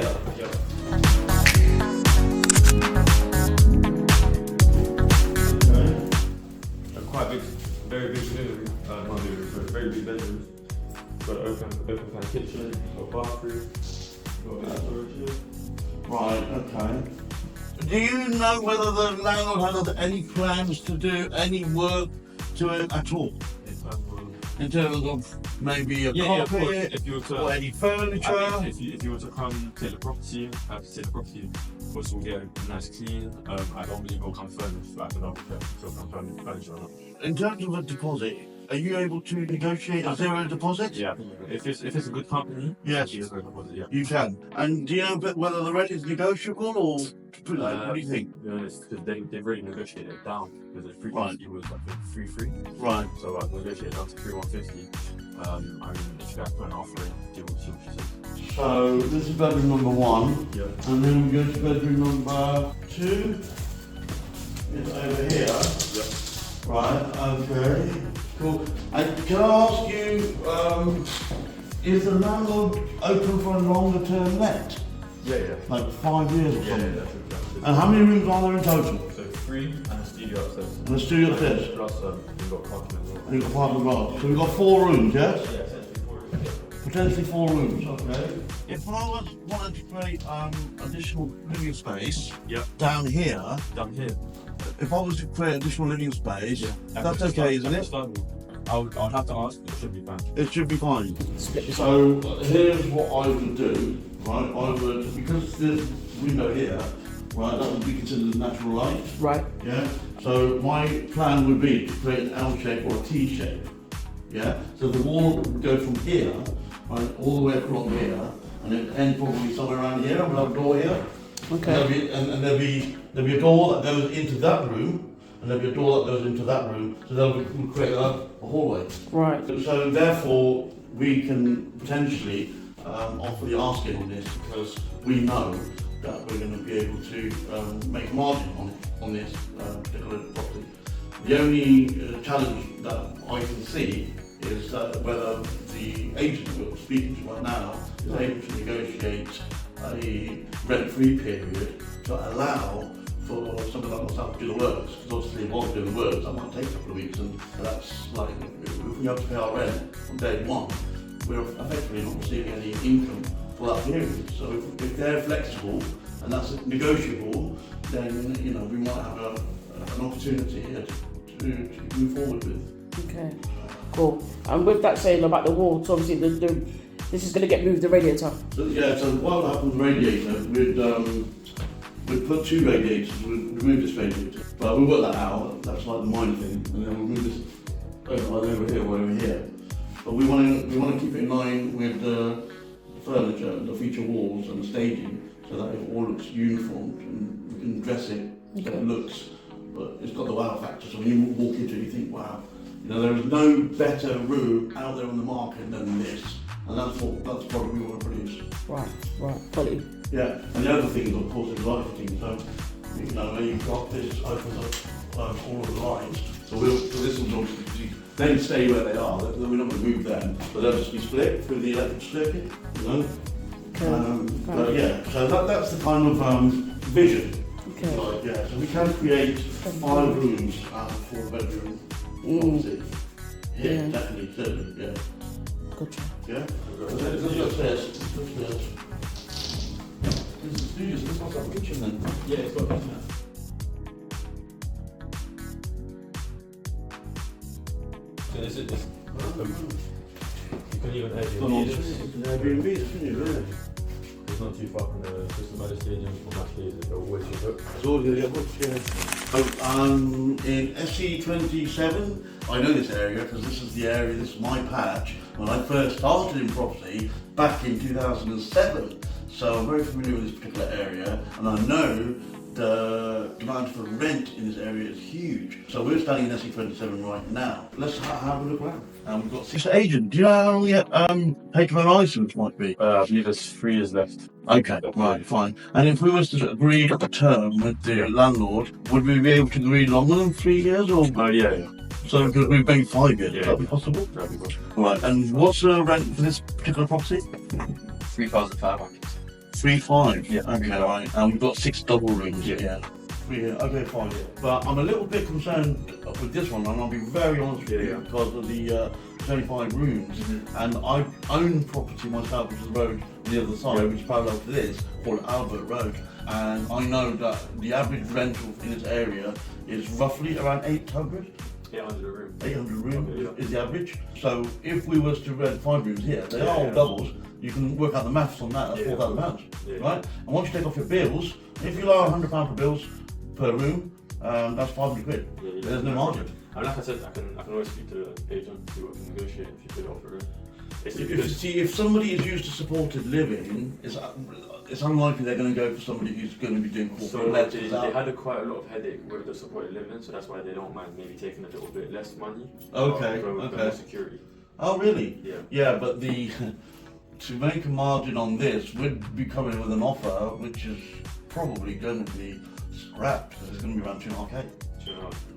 here? Yeah. Quite big, very big living room. Not living room, but very big bedrooms. Got an open plan kitchen, got a bathroom, got a bit of storage here. Right, okay. Do you know whether the landlord has any plans to do any work to it at all? In terms of maybe a carpet, if you were to, or any furniture? if you were to come take the property, of course we'll get a nice clean. I don't believe it'll come furnished, but I don't know if it'll come furnished or not. In terms of a deposit, are you able to negotiate a zero deposit? Yeah, if it's a good company, yes, it's a deposit, yeah. you can. And do you know whether the rent is negotiable or what do you think? To be honest, because they've already negotiated it down because the frequency was like 3-3. Right. So I've negotiated down to 3-150. I mean, if you guys put an offer in, see what she says. So this is bedroom number 1. Yeah. And then we go to bedroom number 2. It's over here. Yeah. Right, okay. Cool. And can I ask you, is the landlord open for a longer term let? Yeah. Like 5 years or something? Yeah, that's it. And how many rooms are there in total? So 3 and a studio upstairs. And a studio upstairs? Plus we've got parking as well. And you've got parking garage. So we've got 4 rooms, yes? Yeah, essentially 4 rooms. Yeah. Potentially 4 rooms, okay. If I wanted to create additional living space down here, if I was to create additional living space, that's okay, isn't it? I would have to ask, but it should be fine. It should be fine. So here's what I would do, right? I would, because the window here, right, that would be considered natural light. Right. Yeah. So my plan would be to create an L shape or a T shape. Yeah. So the wall would go from here, right, all the way across here, and it end probably somewhere around here. We'll have a door here. Okay. And there'll be a door that goes into that room. And there'll be a door that goes into that room, so we'll create a hallway. Right. So therefore, we can potentially offer the asking on this because we know that we're going to be able to make a margin on this particular property. The only challenge that I can see is that whether the agent we're speaking to right now is able to negotiate a rent-free period to allow for someone like myself to do the works, because obviously if I was doing the works, that might take a couple of weeks, and that's like, if we have to pay our rent on day 1, we're effectively not receiving any income for that period. So if they're flexible and that's negotiable, then we might have an opportunity here to move forward with. Okay, cool. And with that saying about the walls, obviously this is going to get moved, the radiator. So what will happen with the radiator, we'd put 2 radiators, we'd remove this radiator. But we'll work that out, that's like the minor thing, and then we'll move this over here or over here. But we want to keep it in line with the furniture, the feature walls and the staging, so that it all looks uniform and we can dress it so it looks, but it's got the wow factor, so when you walk into it you think, wow, there is no better room out there on the market than this, and that's probably we want to produce. Right, quality. Yeah, and the other thing is, of course, is light fitting. So, when you've got this, opens up all of the lights. So this will obviously then stay where they are. We're not going to move them, but they'll just be split through the electric circuit. But yeah, so that's the kind of vision. Okay. Like, yeah, so we can create 5 rooms out of 4 bedroom. Yeah, definitely, certainly, yeah. Gotcha. Yeah. Let's go upstairs. This one's got a kitchen then? Yeah, it's got a kitchen. So this is this. You can even Airbnb, isn't it? Really? It's not too far from the Crystal Palace Stadium or match days. It's always your book. It's all going to get booked, yeah. In SC27, I know this area because this is the area, this is my patch, when I first started in property back in 2007. So I'm very familiar with this particular area, and I know the demand for rent in this area is huge. So we're standing in SC27 right now. Let's have a look around. We've got 6 agents. Do you know how long yet HMO license might be? I believe there's 3 years left. Okay, right, fine. And if we was to agree a term with the landlord, would we be able to agree longer than 3 years? Or? Yeah. So because we've made 5 years, Yeah. would that be possible? That'd be good. Right, and what's the rent for this particular property? 3,500. 3.5. Yeah. Okay, right. And we've got 6 double rooms. Yeah. Okay, fine. But I'm a little bit concerned with this one, and I'll be very honest with you because of the there's only 5 rooms, and I own property myself, which is the road on the other side, which is parallel to this, called Albert Road, and I know that the average rental in this area is roughly around 800. 800 a room. 800 rooms Okay, is the average. So if we was to rent 5 rooms here, they are all doubles. You can work out the maths on that. That's £4,000, right? And once you take off your bills, if you allow £100 for bills per room, that's 500 quid. There's no margin. And like I said, I can always speak to the agent, see what we can negotiate if you could offer it. If somebody is used to supported living, it's unlikely they're going to go for somebody who's going to be doing corporate letters. They had quite a lot of headache with the supported living, so that's why they don't mind maybe taking a little bit less money. Okay. More security. Oh really? Yeah. Yeah, but to make a margin on this, we'd be coming with an offer which is probably going to be scrapped because it's going to be around 2.5k.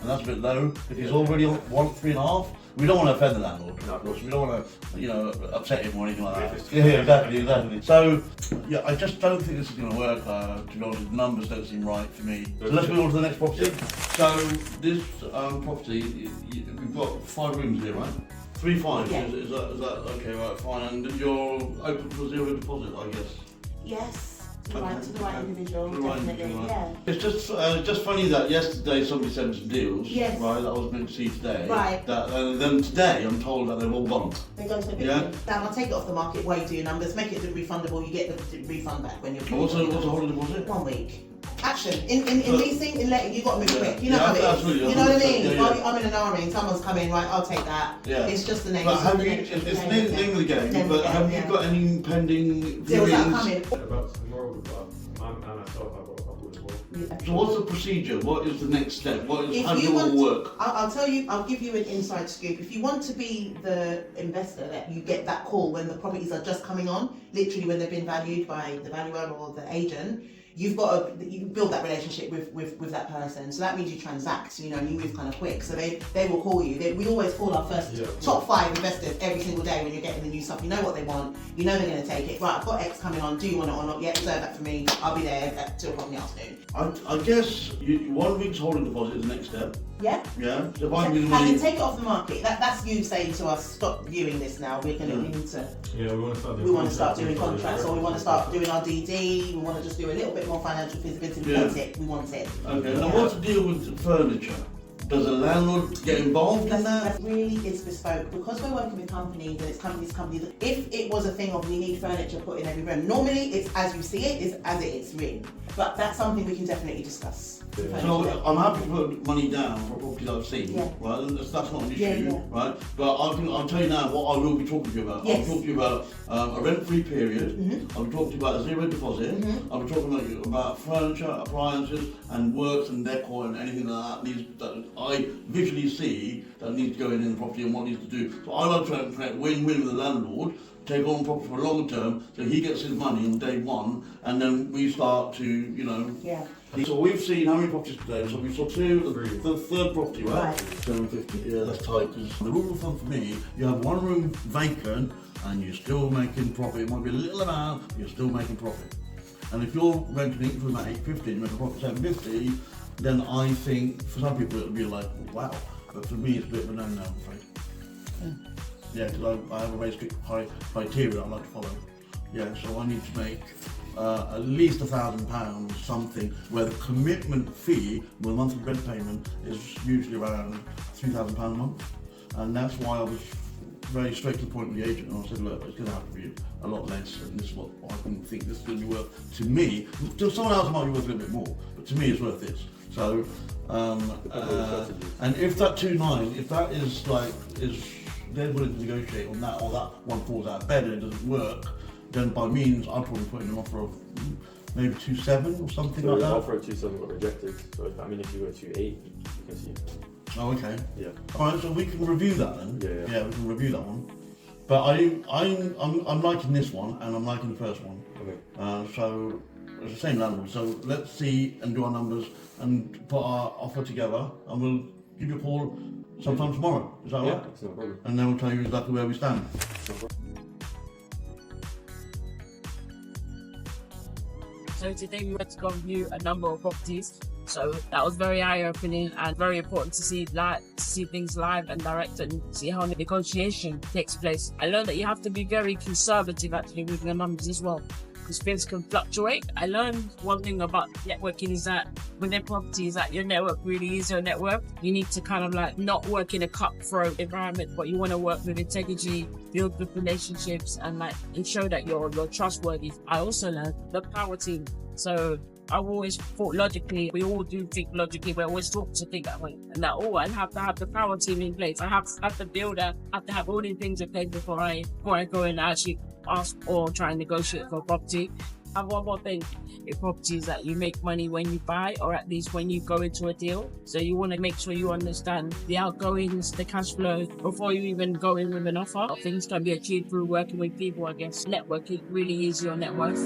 And that's a bit low. If he's already on 3.5, we don't want to offend the landlord. No, of course, we don't want to, upset him or anything like that. Yeah, exactly. So, yeah, I just don't think this is going to work. To be honest, the numbers don't seem right for me. So let's move on to the next property. So this property, we've got 5 rooms here, right? 3.5. Yeah. Is that okay? Right, fine. And you're open for 0 deposit, I guess. Yes. To the right individual, To the right definitely, individual, yeah. It's just funny that yesterday somebody sent some deals, Yes. right, that I was meant to see today. Right. Then today I'm told that they've all gone. They go to the Yeah. Dan, I'll take it off the market while you do your numbers, make it refundable, you get the refund back when you're What's the holiday deposit? 1 week. Action. In leasing, in letting, you got to move quick. You know Yeah, how it is. absolutely, You know what I mean? yeah. I'm in an army and someone's coming, right, I'll take that. Yeah. It's just the name. But it's have the you, name. it's the name of the game, Name of but the have game, you got any pending deals that are viewings? coming? About tomorrow, and myself, I've got a couple as well. Yeah. So what's the procedure? What is the next step? How do If you it all want, work? I'll give you an inside scoop. If you want to be the investor that you get that call when the properties are just coming on, literally when they've been valued by the valuer or the agent, you build that relationship with that person. So that means you transact, and you move kind of quick. So they will call you. We always call our first top 5 investors every single day when you're getting the new stuff. You know what they want. You know they're going to take it. Right, I've got X coming on. Do you want it or not? Yep, reserve that for me. I'll be there at 2 o'clock in the afternoon. I guess 1 week's holding deposit is the next step. Yeah. Yeah. So if I give you the And money. then take it off the market. That's you saying to us, stop viewing this now. We're going to need to. Yeah, we want to start doing contracts, or we want to start doing our DD. We want to just do a little bit more financial feasibility. We want it. We want it. Okay. Now what's the deal with furniture? Does the landlord get involved in that? That really is bespoke because we're working with companies and it's companies. If it was a thing of we need furniture put in every room, normally it's as you see it, is as it is really. But that's something we can definitely discuss. So I'm happy to put money down for properties I've seen, right? That's not an issue, right? But I'll tell you now what I will be talking to you about. I'll talk to you about a rent-free period. I'll be talking to you about a 0 deposit. I'll be talking about furniture, appliances, and works and decor and anything like that I visually see that needs to go in the property and what needs to do. So I like to create win-win with the landlord. Take on property for long term, so he gets his money on day 1, and then we start to, Yeah. So we've seen how many properties today? So we saw 2, the third property, right? Right. 750. Yeah, that's tight. Because the rule of thumb for me, you have 1 room vacant, and you're still making profit. It might be a little amount, but you're still making profit. And if you're renting each room at 850, and you make a profit 750, then I think for some people it'll be like, wow. But for me, it's a bit of a no-no, I'm afraid. Yeah, because I have a very strict criteria I like to follow. Yeah, so I need to make at least £1,000 something where the commitment fee, the monthly rent payment, is usually around £3,000 a month. And that's why I was very straight to the point with the agent, and I said, look, it's going to have to be a lot less, and this is what I can think this is going to be worth to me. To someone else it might be worth a little bit more, but to me it's worth this. So, and if that 2.9, if that is they're willing to negotiate on that, or that one falls out better, it doesn't work, then by means I'll probably put in an offer of maybe 2.7 or something like that. The offer of 2.7 got rejected, so if you go 2.8, you can see. Oh, okay. Yeah. Alright, so we can review that then. Yeah, we can review that one. But I'm liking this one, and I'm liking the first one. Okay. So it's the same landlord. So let's see and do our numbers and put our offer together, and we'll give you a call sometime tomorrow. Is that right? Yeah, that's no problem. And then we'll tell you exactly where we stand. No problem. So today we went to go view a number of properties. So that was very eye-opening and very important to see things live and direct and see how the negotiation takes place. I learned that you have to be very conservative actually with your numbers as well, because things can fluctuate. I learned one thing about networking is that with a property is that your network really is your net worth. You need to kind of like not work in a cutthroat environment, but you want to work with integrity, build good relationships, and like ensure that you're trustworthy. I also learned the power team. So I've always thought logically, we all do think logically, we always talk to think that way. And that, I have to have the power team in place. I have to build I have to have all these things in place before I go and actually ask or try and negotiate for a property. I have one more thing in properties that you make money when you buy, or at least when you go into a deal. So you want to make sure you understand the outgoings, the cash flow before you even go in with an offer. Things can be achieved through working with people, I guess. Networking really is your net worth.